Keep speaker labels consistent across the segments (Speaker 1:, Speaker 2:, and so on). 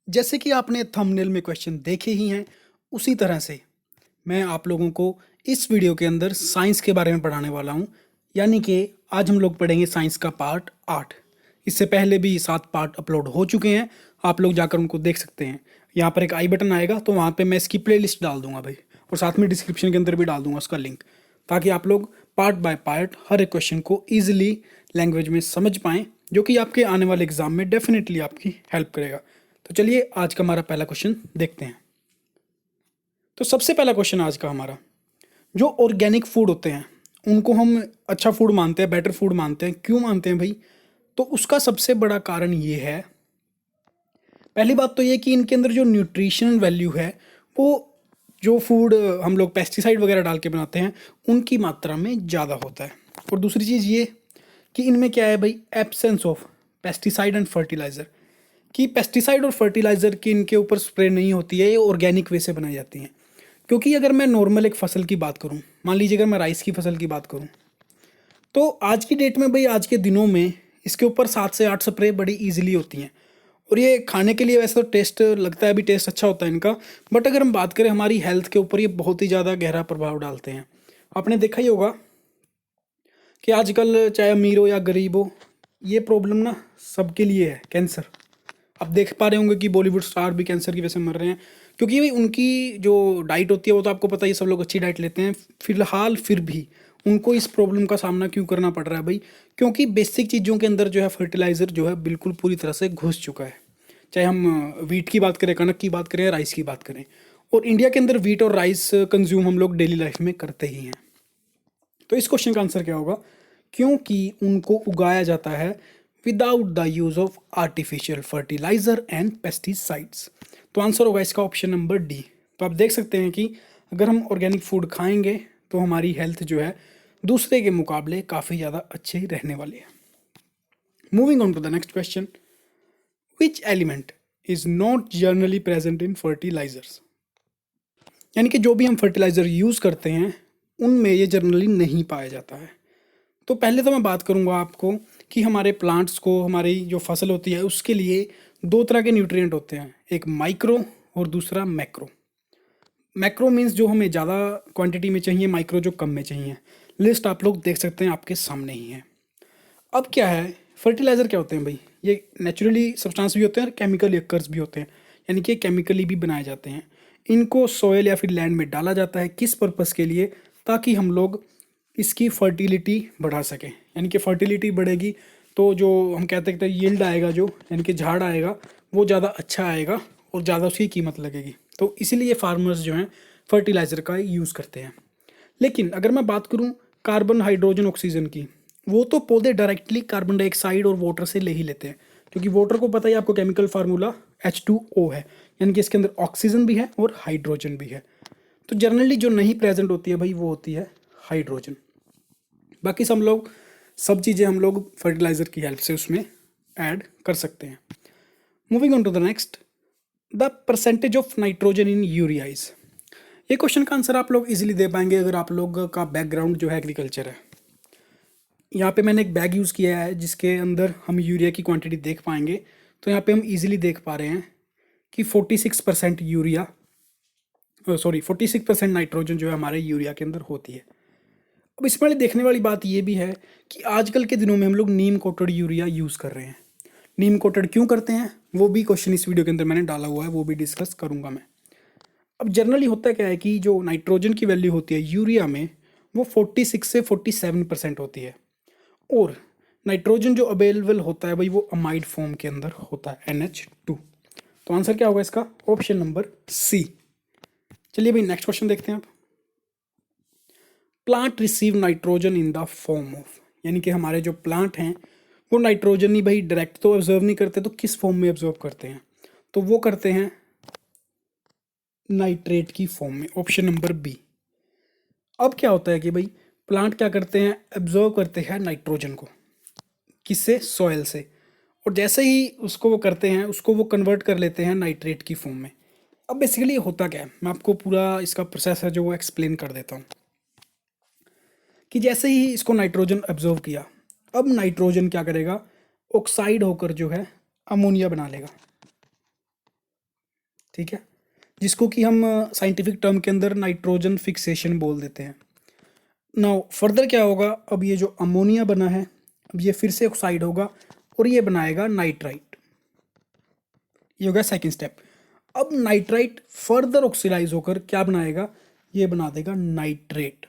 Speaker 1: जैसे कि आपने थंबनेल में क्वेश्चन देखे ही हैं, उसी तरह से मैं आप लोगों को इस वीडियो के अंदर साइंस के बारे में पढ़ाने वाला हूँ। यानी कि आज हम लोग पढ़ेंगे साइंस का पार्ट 8। इससे पहले भी 7 पार्ट अपलोड हो चुके हैं, आप लोग जाकर उनको देख सकते हैं। यहाँ पर एक आई बटन आएगा तो वहाँ पे मैं इसकी प्लेलिस्ट डाल दूंगा भाई, और साथ में डिस्क्रिप्शन के अंदर भी डाल दूंगा उसका लिंक, ताकि आप लोग पार्ट बाय पार्ट हर एक क्वेश्चन को ईजिली लैंग्वेज में समझ पाएँ, जो कि आपके आने वाले एग्जाम में डेफिनेटली आपकी हेल्प करेगा। तो चलिए आज का हमारा पहला क्वेश्चन देखते हैं। तो सबसे पहला क्वेश्चन आज का हमारा, जो ऑर्गेनिक फूड होते हैं उनको हम अच्छा फूड मानते हैं, बेटर फूड मानते हैं। क्यों मानते हैं भाई? तो उसका सबसे बड़ा कारण ये है, पहली बात तो ये कि इनके अंदर जो न्यूट्रिशनल वैल्यू है वो जो फूड हम लोग पेस्टिसाइड वगैरह डाल के बनाते हैं उनकी मात्रा में ज़्यादा होता है। और दूसरी चीज़ ये कि इनमें क्या है भाई, absence of pesticide and fertiliser, कि पेस्टिसाइड और फर्टिलाइज़र की इनके ऊपर स्प्रे नहीं होती है, ये ऑर्गेनिक वे से बनाई जाती हैं। क्योंकि अगर मैं नॉर्मल एक फसल की बात करूं, मान लीजिए अगर मैं राइस की फसल की बात करूं, तो आज की डेट में भाई, आज के दिनों में इसके ऊपर 7 से 8 स्प्रे बड़ी ईजिली होती हैं। और ये खाने के लिए वैसे तो टेस्ट लगता है, अभी टेस्ट अच्छा होता है इनका, बट अगर हम बात करें हमारी हेल्थ के ऊपर, ये बहुत ही ज़्यादा गहरा प्रभाव डालते हैं। आपने देखा ही होगा कि आजकल चाहे अमीर हो या गरीब हो, ये प्रॉब्लम ना सबके लिए है, कैंसर। आप देख पा रहे होंगे कि बॉलीवुड स्टार भी कैंसर की वजह से मर रहे हैं, क्योंकि भाई उनकी जो डाइट होती है वो तो आपको पता ही है, सब लोग अच्छी डाइट लेते हैं, फिलहाल फिर भी उनको इस प्रॉब्लम का सामना क्यों करना पड़ रहा है भाई? क्योंकि बेसिक चीज़ों के अंदर जो है फर्टिलाइज़र जो है बिल्कुल पूरी तरह से घुस चुका है। चाहे हम वीट की बात करें, कनक की बात करें या राइस की बात करें, और इंडिया के अंदर वीट और राइस कंज्यूम हम लोग डेली लाइफ में करते ही हैं। तो इस क्वेश्चन का आंसर क्या होगा? क्योंकि उनको उगाया जाता है without the use of artificial fertiliser and pesticides. तो आंसर होगा इसका ऑप्शन नंबर डी। तो आप देख सकते हैं कि अगर हम ऑर्गेनिक फूड खाएंगे तो हमारी हेल्थ जो है दूसरे के मुकाबले काफ़ी ज़्यादा अच्छी रहने वाली है। Moving on to the next question, which element is not generally present in fertilisers? यानी कि जो भी हम फर्टिलाइज़र यूज़ करते हैं उनमें ये जनरली नहीं पाया जाता है। तो पहले तो मैं बात करूंगा आपको कि हमारे प्लांट्स को, हमारी जो फसल होती है उसके लिए दो तरह के न्यूट्रिएंट होते हैं, एक माइक्रो और दूसरा मैक्रो। मैक्रो मीन्स जो हमें ज़्यादा क्वांटिटी में चाहिए, माइक्रो जो कम में चाहिए। लिस्ट आप लोग देख सकते हैं, आपके सामने ही है। अब क्या है, फर्टिलाइज़र क्या होते हैं भाई? ये नेचुरली सब्सटेंस भी होते हैं और केमिकल यक्कर्स भी होते हैं, यानी कि केमिकली भी बनाए जाते हैं। इनको सॉयल या फिर लैंड में डाला जाता है, किस पर्पज़ के लिए? ताकि हम लोग इसकी फर्टिलिटी बढ़ा सकें। यानी कि फर्टिलिटी बढ़ेगी तो जो हम कहते हैं यील्ड आएगा, जो यानी कि झाड़ आएगा, वो ज़्यादा अच्छा आएगा और ज़्यादा उसकी कीमत लगेगी। तो इसीलिए फार्मर्स जो हैं फर्टिलाइज़र का यूज़ करते हैं। लेकिन अगर मैं बात करूं कार्बन, हाइड्रोजन, ऑक्सीजन की, वो तो पौधे डायरेक्टली कार्बन डाइऑक्साइड और वाटर से ले ही लेते हैं। क्योंकि वाटर को पता ही आपको, केमिकल फार्मूला H2O है, यानी कि इसके अंदर ऑक्सीजन भी है और हाइड्रोजन भी है। तो जनरली जो नहीं प्रेजेंट होती है भाई, वो होती है हाइड्रोजन। बाकी सब चीज़ें हम लोग फर्टिलाइज़र की हेल्प से उसमें ऐड कर सकते हैं। Moving on to the next, the percentage of nitrogen in urea is. ये क्वेश्चन का आंसर आप लोग इजीली दे पाएंगे अगर आप लोग का बैकग्राउंड जो है एग्रीकल्चर है। यहाँ पे मैंने एक बैग यूज़ किया है जिसके अंदर हम यूरिया की क्वांटिटी देख पाएंगे। तो यहाँ पे हम इजीली देख पा रहे हैं कि 46% यूरिया, सॉरी 46% नाइट्रोजन जो है हमारे यूरिया के अंदर होती है। अब इसमें वाली देखने वाली बात ये भी है कि आजकल के दिनों में हम लोग नीम कोटेड यूरिया यूज़ कर रहे हैं। नीम कोटेड क्यों करते हैं, वो भी क्वेश्चन इस वीडियो के अंदर मैंने डाला हुआ है, वो भी डिस्कस करूंगा मैं। अब जनरली होता क्या है कि जो नाइट्रोजन की वैल्यू होती है यूरिया में, वो 46 से 47% होती है। और नाइट्रोजन जो अवेलेबल होता है भाई, वो अमाइड फॉर्म के अंदर होता है, NH2। तो आंसर क्या होगा इसका? Option number C. चलिए भाई नेक्स्ट क्वेश्चन देखते हैं आप। Plant receive nitrogen in the form of, यानी कि हमारे जो प्लांट हैं वो नाइट्रोजन ही भाई डायरेक्ट तो ऑब्जर्व नहीं करते, तो किस फॉर्म में ऑब्जर्व करते हैं? तो वो करते हैं नाइट्रेट की फॉर्म में, ऑप्शन नंबर बी। अब क्या होता है कि भाई प्लांट क्या करते हैं, एब्जॉर्व करते हैं नाइट्रोजन को, किससे? सॉयल से। और जैसे ही उसको वो करते हैं, उसको वो कन्वर्ट कर लेते हैं नाइट्रेट की फॉर्म में। अब बेसिकली होता क्या है, मैं आपको पूरा इसका प्रोसेस है जो वो एक्सप्लेन कर देता हूँ। कि जैसे ही इसको नाइट्रोजन एब्जॉर्व किया, अब नाइट्रोजन क्या करेगा, ऑक्साइड होकर जो है अमोनिया बना लेगा। ठीक है, जिसको कि हम साइंटिफिक टर्म के अंदर नाइट्रोजन फिक्सेशन बोल देते हैं। नाउ फर्दर क्या होगा, अब ये जो अमोनिया बना है, अब ये फिर से ऑक्साइड होगा और ये बनाएगा नाइट्राइट। ये हो गया सेकेंड स्टेप। अब नाइट्राइट फर्दर ऑक्सीडाइज होकर क्या बनाएगा, ये बना देगा नाइट्रेट,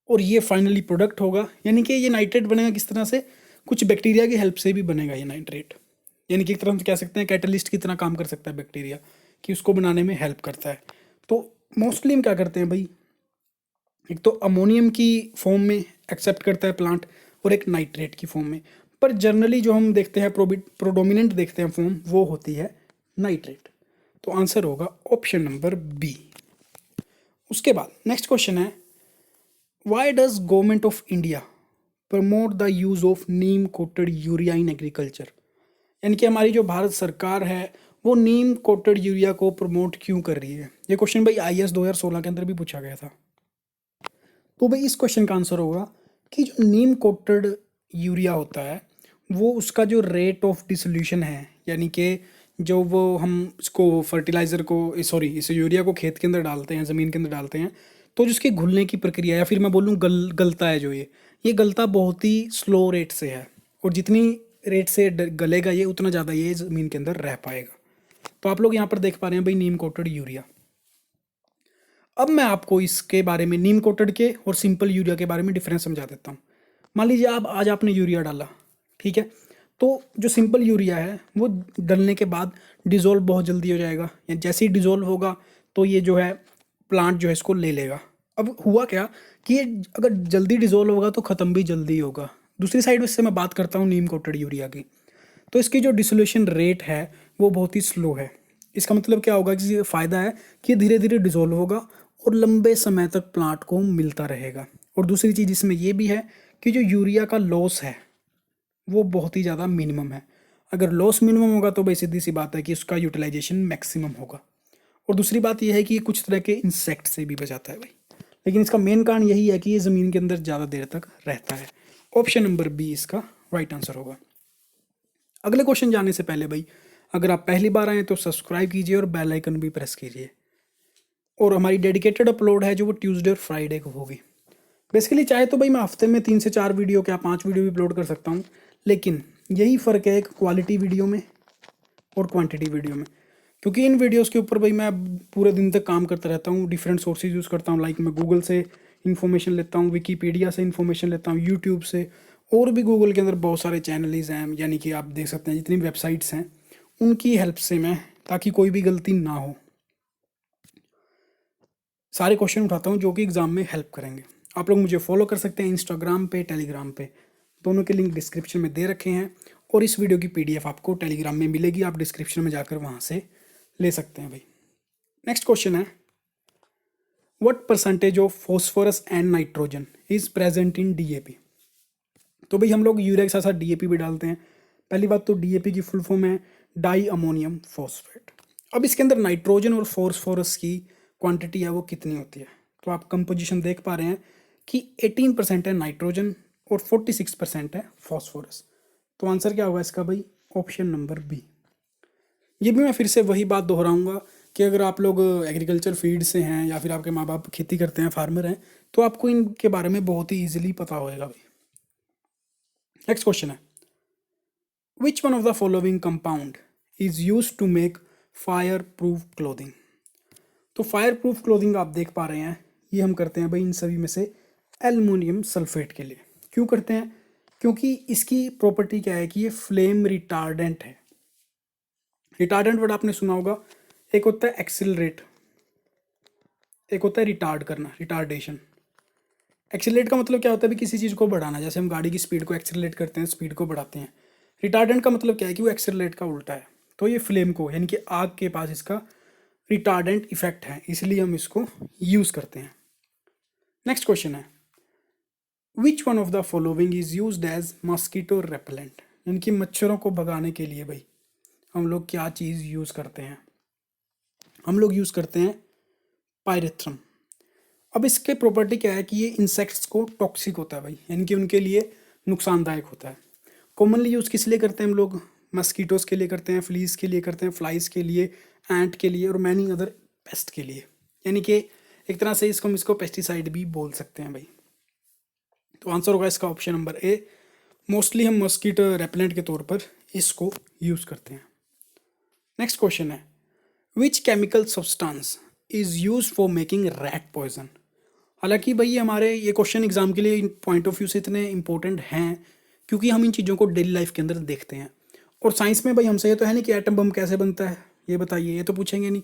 Speaker 1: और ये फाइनली प्रोडक्ट होगा। यानी कि ये नाइट्रेट बनेगा किस तरह से, कुछ बैक्टीरिया की हेल्प से भी बनेगा ये नाइट्रेट। यानी कि एक तरह से कह सकते हैं कैटलिस्ट की तरह काम कर सकता है बैक्टीरिया, कि उसको बनाने में हेल्प करता है। तो मोस्टली हम क्या करते हैं भाई, एक तो अमोनियम की फॉर्म में एक्सेप्ट करता है प्लांट और एक नाइट्रेट की फॉर्म में, पर जनरली जो हम देखते हैं प्रोडोमिनेंट देखते हैं फॉर्म, वो होती है नाइट्रेट। तो आंसर होगा ऑप्शन नंबर बी। उसके बाद नेक्स्ट क्वेश्चन है, why does government of India promote the use of neem coated urea in agriculture. यानी कि हमारी जो भारत सरकार है वो नीम कोटेड यूरिया को प्रमोट क्यों कर रही है। ये क्वेश्चन भाई IAS 2016 के अंदर भी पूछा गया था। तो भाई इस क्वेश्चन का आंसर होगा कि जो नीम कोटेड यूरिया होता है वो उसका जो रेट ऑफ डिसोल्यूशन है, यानी कि जो वो हम इसको फर्टिलाइज़र को इस यूरिया को खेत के अंदर डालते हैं, ज़मीन के अंदर डालते हैं, तो जिसके घुलने की प्रक्रिया, या फिर मैं बोलूँ गलता है जो ये गलता बहुत ही स्लो रेट से है, और जितनी रेट से गलेगा ये उतना ज़्यादा ये ज़मीन के अंदर रह पाएगा। तो आप लोग यहाँ पर देख पा रहे हैं भाई नीम कोटेड यूरिया। अब मैं आपको इसके बारे में नीम कोटेड के और सिंपल यूरिया के बारे में डिफरेंस समझा देता हूँ। मान लीजिए आप आज आपने यूरिया डाला, ठीक है, तो जो सिंपल यूरिया है वो डलने के बाद डिज़ोल्व बहुत जल्दी हो जाएगा, या जैसे ही डिज़ोल्व होगा तो ये जो है प्लांट जो है इसको ले लेगा। अब हुआ क्या कि ये अगर जल्दी डिज़ोल्व होगा तो ख़त्म भी जल्दी होगा। दूसरी साइड से मैं बात करता हूँ नीम कोटेड यूरिया की, तो इसकी जो डिसोल्यूशन रेट है वो बहुत ही स्लो है। इसका मतलब क्या होगा कि ये फ़ायदा है कि ये धीरे धीरे डिज़ोल्व होगा और लंबे समय तक प्लांट को मिलता रहेगा। और दूसरी चीज़ इसमें ये भी है कि जो यूरिया का लॉस है वो बहुत ही ज़्यादा मिनिमम है। अगर लॉस मिनिमम होगा तो भाई सीधी सी बात है कि उसका यूटिलाइजेशन मैक्सिमम होगा। और दूसरी बात यह है कि ये कुछ तरह के इंसेक्ट से भी बचाता है भाई, लेकिन इसका मेन कारण यही है कि ये ज़मीन के अंदर ज़्यादा देर तक रहता है। ऑप्शन नंबर बी इसका राइट आंसर होगा। अगले क्वेश्चन जाने से पहले भाई, अगर आप पहली बार आए तो सब्सक्राइब कीजिए और बेल आइकन भी प्रेस कीजिए। और हमारी डेडिकेटेड अपलोड है जो वो ट्यूसडे और फ्राइडे को होगी। बेसिकली चाहे तो भाई मैं हफ्ते में 3 से 4 वीडियो क्या 5 वीडियो भी अपलोड कर सकता हूँ, लेकिन यही फ़र्क है एक क्वालिटी वीडियो में और क्वांटिटी वीडियो में। क्योंकि इन वीडियोस के ऊपर भाई मैं पूरे दिन तक काम करता रहता हूँ, डिफरेंट सोर्सेज यूज़ करता हूँ, लाइक मैं गूगल से इन्फॉर्मेशन लेता हूँ, विकीपीडिया से इन्फॉर्मेशन लेता हूँ, यूट्यूब से, और भी गूगल के अंदर बहुत सारे चैनल्स हैं, यानी कि आप देख सकते हैं जितनी वेबसाइट्स हैं उनकी हेल्प से मैं, ताकि कोई भी गलती ना हो, सारे क्वेश्चन उठाता हूँ जो कि एग्ज़ाम में हेल्प करेंगे। आप लोग मुझे फॉलो कर सकते हैं इंस्टाग्राम पे, टेलीग्राम पे, दोनों के लिंक डिस्क्रिप्शन में दे रखे हैं, और इस वीडियो की PDF आपको टेलीग्राम में मिलेगी, आप डिस्क्रिप्शन में जाकर वहाँ से ले सकते हैं भाई। नेक्स्ट क्वेश्चन है, what percentage of phosphorus and nitrogen is present in DAP। तो भाई हम लोग यूरिया के साथ साथ DAP भी डालते हैं। पहली बात तो DAP की फुल फॉर्म है डाई अमोनियम फॉस्फेट। अब इसके अंदर नाइट्रोजन और फॉस्फोरस की क्वांटिटी है वो कितनी होती है, तो आप कंपोजिशन देख पा रहे हैं कि 18% है नाइट्रोजन और 46% है फॉस्फोरस। तो आंसर क्या होगा इसका भाई, ऑप्शन नंबर बी। ये भी मैं फिर से वही बात दोहराऊंगा कि अगर आप लोग एग्रीकल्चर फील्ड से हैं या फिर आपके माँ बाप खेती करते हैं, फार्मर हैं, तो आपको इनके बारे में बहुत ही ईजिली पता होएगा भाई। नेक्स्ट क्वेश्चन है, which one of the following compound is use to make fireproof clothing. तो फायर प्रूफ क्लोथिंग आप देख पा रहे हैं, ये हम करते हैं भाई इन सभी में से एल्युमिनियम सल्फेट के लिए। क्यों करते हैं, क्योंकि इसकी प्रॉपर्टी क्या है कि ये फ्लेम रिटार्डेंट है। रिटार्डेंट वर्ड आपने सुना होगा, एक होता है एक्सिलरेट, एक होता है रिटार्ड करना, रिटार्डेशन। एक्सिलरेट का मतलब क्या होता है भी किसी चीज़ को बढ़ाना, जैसे हम गाड़ी की स्पीड को एक्सिलरेट करते हैं, स्पीड को बढ़ाते हैं। रिटार्डेंट का मतलब क्या है कि वो एक्सिलरेट का उल्टा है। तो ये फ्लेम को, यानी कि आग के पास इसका रिटार्डेंट इफेक्ट है, इसलिए हम इसको यूज़ करते हैं। नेक्स्ट क्वेश्चन है, which one of the following is used as mosquito repellent. यानी कि मच्छरों को भगाने के लिए भाई हम लोग क्या चीज़ यूज़ करते हैं, हम लोग यूज़ करते हैं पायरेथ्रम। अब इसके प्रॉपर्टी क्या है कि ये इंसेक्ट्स को टॉक्सिक होता है भाई, यानी कि उनके लिए नुकसानदायक होता है। कॉमनली यूज़ किस लिए करते हैं हम लोग, मस्कीटोज़ के लिए करते हैं, फ्लीज के लिए करते हैं, फ्लाइज के लिए, एंट के लिए और मैनी अदर पेस्ट के लिए। यानी कि एक तरह से हम इसको पेस्टिसाइड भी बोल सकते हैं भाई। तो आंसर होगा इसका ऑप्शन नंबर ए। मोस्टली हम मॉस्किटो रेपेलेंट के तौर पर इसको यूज़ करते हैं। नेक्स्ट क्वेश्चन है, which chemical substance is use for making rat poison. हालांकि भाई हमारे ये क्वेश्चन एग्जाम के लिए पॉइंट ऑफ व्यू से इतने इंपॉर्टेंट हैं क्योंकि हम इन चीज़ों को डेली लाइफ के अंदर देखते हैं। और साइंस में भाई हमसे ये तो है नहीं कि एटम बम कैसे बनता है ये बताइए, ये तो पूछेंगे नहीं।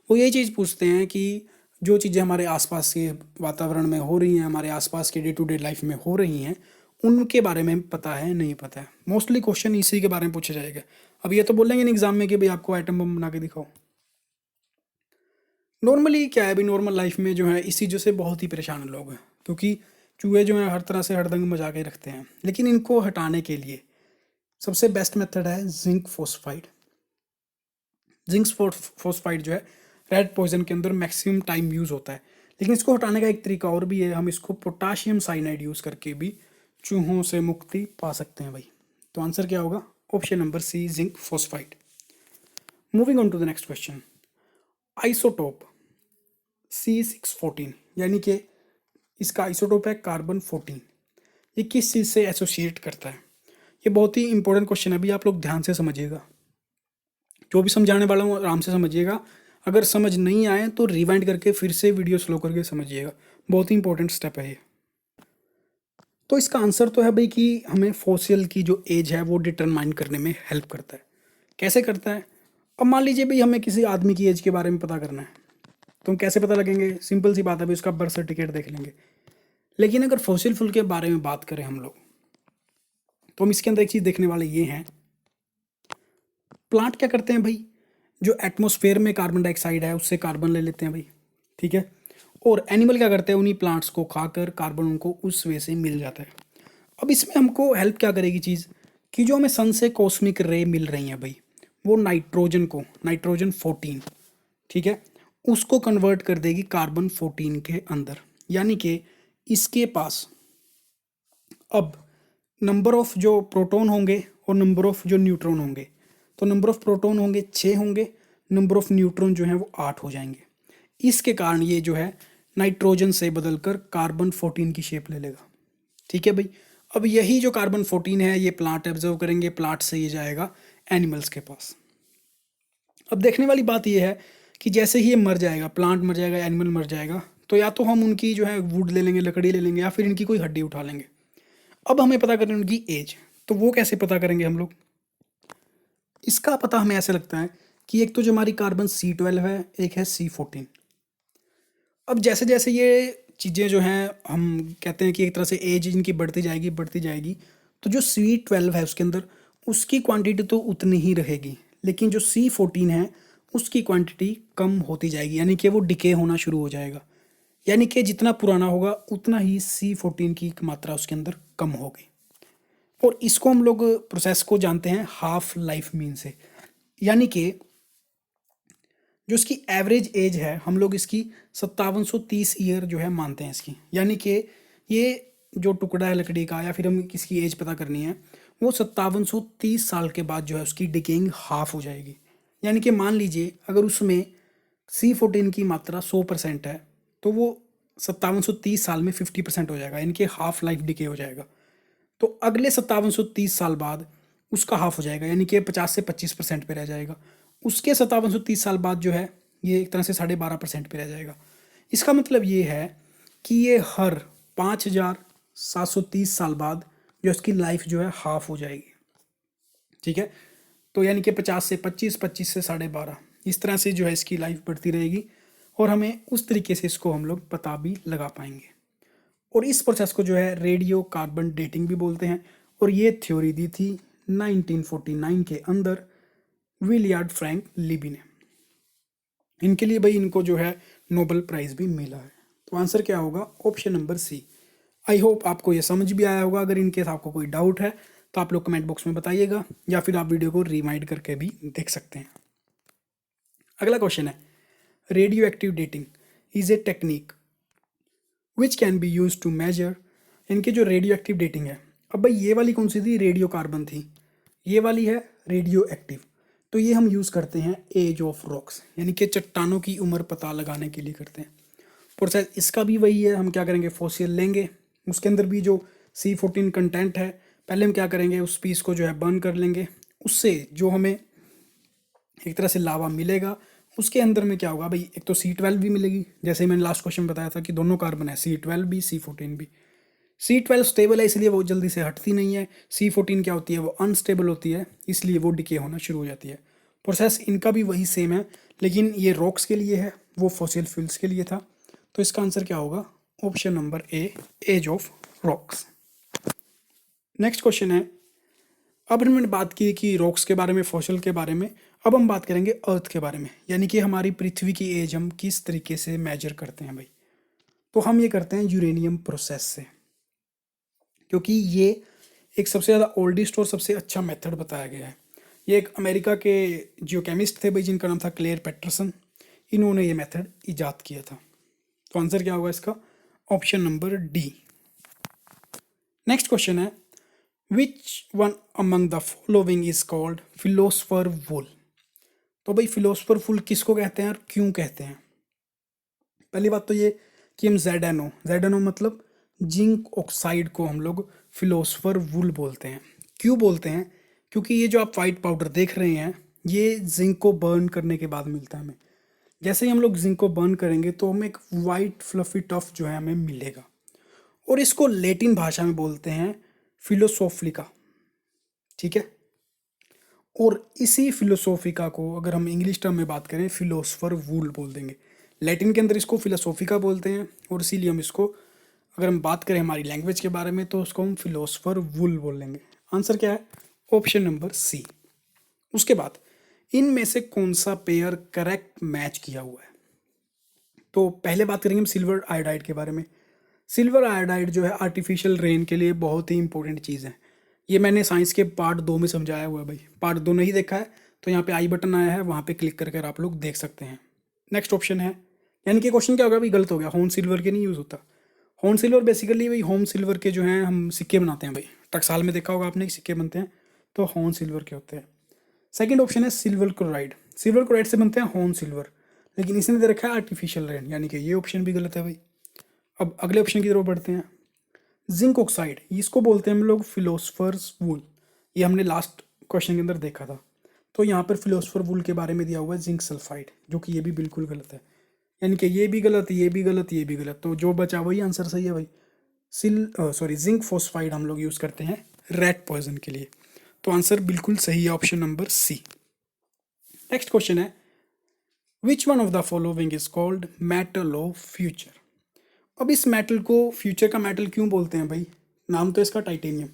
Speaker 1: वो यही चीज़ पूछते हैं कि जो चीज़ें हमारे आसपास के वातावरण में हो रही हैं, हमारे आसपास के डे टू डे लाइफ में हो रही हैं, उनके बारे में पता है नहीं पता है। मोस्टली क्वेश्चन इसी के बारे में पूछा जाएगा। अब ये तो बोलेंगे नहीं एग्जाम में कि भाई आपको एटम बम बना के दिखाओ। नॉर्मली क्या है भाई, नॉर्मल लाइफ में जो है इस चीज़ों से बहुत ही परेशान लोग हैं क्योंकि चूहे जो है हर तरह से हरदंग मचा के रखते हैं। लेकिन इनको हटाने के लिए सबसे बेस्ट मेथड है जिंक फोस्फाइड। जिंक फोस्फाइड जो है रेड पॉइजन के अंदर मैक्सिमम टाइम यूज़ होता है। लेकिन इसको हटाने का एक तरीका और भी है, हम इसको पोटाशियम साइनाइड यूज़ करके भी चूहों से मुक्ति पा सकते हैं भाई। तो आंसर क्या होगा, option number C, zinc phosphide. Moving on to the next question, isotope C614 यानी कि इसका आइसोटोप है कार्बन 14, ये किस चीज़ से एसोसिएट करता है। ये बहुत ही इंपॉर्टेंट क्वेश्चन है, अभी आप लोग ध्यान से समझिएगा। जो भी समझाने वाला हूँ आराम से समझिएगा, अगर समझ नहीं आए तो रिवाइंड करके फिर से वीडियो स्लो करके समझिएगा, बहुत ही इंपॉर्टेंट स्टेप है ये। तो इसका आंसर तो है भाई कि हमें फॉसिल की जो एज है वो डिटरमाइन करने में हेल्प करता है। कैसे करता है, अब मान लीजिए भाई हमें किसी आदमी की एज के बारे में पता करना है, तो हम कैसे पता लगेंगे, सिंपल सी बात है भाई, उसका बर्थ सर्टिफिकेट देख लेंगे। लेकिन अगर फॉसिल फ्यूल के बारे में बात करें हम लोग, तो हम इसके अंदर एक चीज़ देखने वाले ये हैं, प्लांट क्या करते हैं भाई, जो एटमॉस्फेयर में कार्बन डाइऑक्साइड है उससे कार्बन ले लेते हैं भाई, ठीक है। और एनिमल क्या करते हैं, उन्हीं प्लांट्स को खाकर कार्बन उनको उस वे से मिल जाता है। अब इसमें हमको हेल्प क्या करेगी चीज़, कि जो हमें सन से कॉस्मिक रे मिल रही हैं भाई, वो नाइट्रोजन 14, ठीक है, उसको कन्वर्ट कर देगी कार्बन 14 के अंदर। यानी कि इसके पास अब नंबर ऑफ जो प्रोटॉन होंगे और नंबर ऑफ जो न्यूट्रॉन होंगे, तो नंबर ऑफ प्रोटॉन होंगे 6 होंगे, नंबर ऑफ न्यूट्रॉन जो है वो 8 हो जाएंगे। इसके कारण ये जो है नाइट्रोजन से बदलकर कार्बन 14 की शेप ले लेगा, ठीक है भाई। अब यही जो कार्बन 14 है ये प्लांट एब्जर्व करेंगे, प्लांट से ये जाएगा एनिमल्स के पास। अब देखने वाली बात ये है कि जैसे ही ये मर जाएगा, प्लांट मर जाएगा, एनिमल मर जाएगा, तो या तो हम उनकी जो है वुड ले लेंगे, लकड़ी ले लेंगे, या फिर इनकी कोई हड्डी उठा लेंगे। अब हमें पता करनी उनकी एज, तो वो कैसे पता करेंगे हम लोग, इसका पता हमें ऐसे लगता है कि एक तो जो हमारी कार्बन C12 है, एक है C14। अब जैसे जैसे ये चीज़ें जो हैं हम कहते हैं कि एक तरह से एज इनकी बढ़ती जाएगी, तो जो C12 है उसके अंदर उसकी क्वांटिटी तो उतनी ही रहेगी, लेकिन जो C14 है उसकी क्वांटिटी कम होती जाएगी, यानी कि वो डिके होना शुरू हो जाएगा। यानी कि जितना पुराना होगा उतना ही C14 की मात्रा उसके अंदर कम होगी। और इसको हम लोग प्रोसेस को जानते हैं हाफ लाइफ मीन से, यानी कि जो इसकी एवरेज एज है हम लोग इसकी 5730 ईयर जो है मानते हैं इसकी। यानी कि ये जो टुकड़ा है लकड़ी का, या फिर हम किसकी एज पता करनी है, वो 5730 साल के बाद जो है उसकी डिकेइंग हाफ हो जाएगी। यानी कि मान लीजिए अगर उसमें C14 की मात्रा 100% है, तो वो 5730 साल में 50% हो जाएगा, यानी कि हाफ लाइफ डिके हो जाएगा। तो अगले 5730 साल बाद उसका हाफ हो जाएगा, यानी कि 50 से 25% पे रह जाएगा। उसके 5730 साल बाद जो है ये एक तरह से 12.5% पे रह जाएगा। इसका मतलब ये है कि ये हर 5730 साल बाद जो इसकी लाइफ जो है हाफ हो जाएगी, ठीक है। तो यानी कि 50 से 25, 25 से 12.5, इस तरह से जो है इसकी लाइफ बढ़ती रहेगी, और हमें उस तरीके से इसको हम लोग पता भी लगा पाएंगे। और इस प्रोसेस को जो है रेडियो कार्बन डेटिंग भी बोलते हैं, और ये थ्योरी दी थी 1949 के अंदर विलियर्ड फ्रैंक लिबी ने। इनके लिए भाई इनको जो है नोबेल प्राइज़ भी मिला है। तो आंसर क्या होगा, option number C. I hope आपको ये समझ भी आया होगा। अगर इनकेस आपको कोई डाउट है तो आप लोग कमेंट बॉक्स में बताइएगा, या फिर आप वीडियो को रिमाइंड करके भी देख सकते हैं। अगला क्वेश्चन है, radioactive dating is a technique which can be use to measure. इनकी जो रेडियो एक्टिव डेटिंग है, अब भाई ये वाली कौन सी थी, रेडियो कार्बन थी, ये वाली है रेडियो एक्टिव। तो ये हम यूज़ करते हैं एज ऑफ रॉक्स, यानी कि चट्टानों की उम्र पता लगाने के लिए करते हैं। प्रोसेस इसका भी वही है, हम क्या करेंगे, फॉसिल लेंगे, उसके अंदर भी जो C14 कंटेंट है, पहले हम क्या करेंगे, उस पीस को जो है बर्न कर लेंगे, उससे जो हमें एक तरह से लावा मिलेगा, उसके अंदर में क्या होगा भाई, एक तो C12 भी मिलेगी, जैसे मैंने लास्ट क्वेश्चन बताया था कि दोनों कार्बन है, C12 भी C14 भी। C12 स्टेबल है इसलिए वो जल्दी से हटती नहीं है, C14 क्या होती है, वो अनस्टेबल होती है, इसलिए वो डिके होना शुरू हो जाती है। प्रोसेस इनका भी वही सेम है, लेकिन ये रॉक्स के लिए है, वो फॉसिल फ्यूल्स के लिए था। तो इसका आंसर क्या होगा, option number A, age of rocks. Next question है, अब हमने बात की कि रॉक्स के बारे में, फॉसिल के बारे में, अब हम बात करेंगे अर्थ के बारे में, यानी कि हमारी पृथ्वी की एज हम किस तरीके से मेजर करते हैं भाई। तो हम ये करते हैं यूरेनियम प्रोसेस से, क्योंकि ये एक सबसे ज़्यादा ओल्डेस्ट और सबसे अच्छा मेथड बताया गया है। ये एक अमेरिका के जियोकेमिस्ट थे भाई, जिनका नाम था क्लेयर पैटरसन, इन्होंने ये मेथड ईजाद किया था। तो आंसर क्या होगा इसका, option number D. Next question है, which one among the following is called philosopher wool. तो भाई फिलोसफर वुल किसको कहते हैं और क्यों कहते हैं। पहली बात तो ये कि हम जेड मतलब जिंक ऑक्साइड को हम लोग फिलोसफर वुल बोलते हैं। क्यों बोलते हैं, क्योंकि ये जो आप वाइट पाउडर देख रहे हैं, ये जिंक को बर्न करने के बाद मिलता है हमें। जैसे ही हम लोग जिंक को बर्न करेंगे तो हमें एक वाइट फ्लफी टफ जो है हमें मिलेगा, और इसको लैटिन भाषा में बोलते हैं फिलोसोफिका, ठीक है। और इसी फिलोसोफिका को अगर हम इंग्लिश टर्म में बात करें, फिलोसफर वूल बोल देंगे। लैटिन के अंदर इसको फिलोसोफिका बोलते हैं, और इसीलिए हम इसको, अगर हम बात करें हमारी लैंग्वेज के बारे में, तो उसको हम फिलोसफर वुल बोल लेंगे। आंसर क्या है, ऑप्शन नंबर सी। उसके बाद इनमें से कौन सा पेयर करेक्ट मैच किया हुआ है। तो पहले बात करेंगे हम सिल्वर आयोडाइड के बारे में। सिल्वर आयोडाइड जो है आर्टिफिशियल रेन के लिए बहुत ही इंपॉर्टेंट चीज़ है। ये मैंने साइंस के पार्ट 2 में समझाया हुआ है भाई, पार्ट 2 नहीं देखा है तो यहाँ पे आई बटन आया है, वहाँ पे क्लिक करके आप लोग देख सकते हैं। नेक्स्ट ऑप्शन है, यानी कि क्वेश्चन क्या होगा भाई, गलत हो गया, होम सिल्वर के नहीं यूज़ होता। होम सिल्वर बेसिकली भाई, होम सिल्वर के जो हैं हम सिक्के बनाते हैं भाई, टकसाल में देखा होगा आपने कि सिक्के बनते हैं, तो होम सिल्वर के होते हैं। सेकंड ऑप्शन है सिल्वर क्लोराइड, सिल्वर क्लोराइड से बनते हैं होम सिल्वर, लेकिन इसने दे रखा है आर्टिफिशियल रेन, यानी कि ये ऑप्शन भी गलत है भाई। अब अगले ऑप्शन की तरफ बढ़ते हैं, जिंक ऑक्साइड, इसको बोलते हैं हम लोग फिलोसफर्स वूल, ये हमने लास्ट क्वेश्चन के अंदर देखा था। तो यहाँ पर फिलोसफर वूल के बारे में दिया हुआ है जिंक सल्फाइड, जो कि ये भी बिल्कुल गलत है, यानी कि ये भी गलत, ये भी गलत, ये भी गलत, तो जो बचा वही आंसर सही है भाई। जिंक फोस्फाइड हम लोग यूज़ करते हैं रैट पॉइजन के लिए, तो आंसर बिल्कुल सही है, option number C. Next question है, which one of the following is called metal of future. अब इस मेटल को फ्यूचर का मेटल क्यों बोलते हैं भाई, नाम तो इसका टाइटेनियम।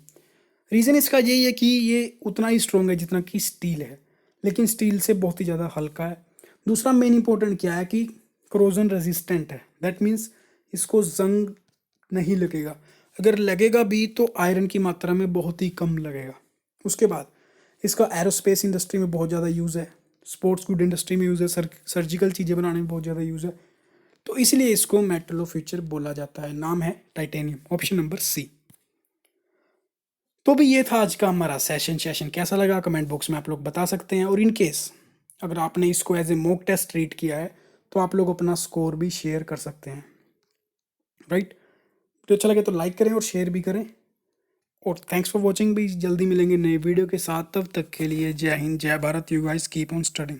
Speaker 1: रीज़न इसका यही है कि ये उतना ही स्ट्रॉन्ग है जितना कि स्टील है, लेकिन स्टील से बहुत ही ज़्यादा हल्का है। दूसरा मेन इंपॉर्टेंट क्या है कि क्रोजन रेजिस्टेंट है, दैट मीन्स इसको जंग नहीं लगेगा, अगर लगेगा भी तो आयरन की मात्रा में बहुत ही कम लगेगा। उसके बाद इसका एरोस्पेस इंडस्ट्री में बहुत ज़्यादा यूज़ है, स्पोर्ट्स गुड इंडस्ट्री में यूज़ है, सर्जिकल चीज़ें बनाने में बहुत ज़्यादा यूज़ है, तो इसलिए इसको मेटल ऑफ फ्यूचर बोला जाता है। नाम है टाइटेनियम, ऑप्शन नंबर सी। तो भी ये था आज का हमारा सेशन कैसा लगा कमेंट बॉक्स में आप लोग बता सकते हैं, और इन केस अगर आपने इसको as a mock test treat किया है तो आप लोग अपना स्कोर भी शेयर कर सकते हैं, राइट। तो अच्छा लगे तो लाइक करें और शेयर भी करें, और थैंक्स फॉर वॉचिंग भी। जल्दी मिलेंगे नए वीडियो के साथ, तब तक के लिए जय हिंद, जय Bharat, you guys keep on studying.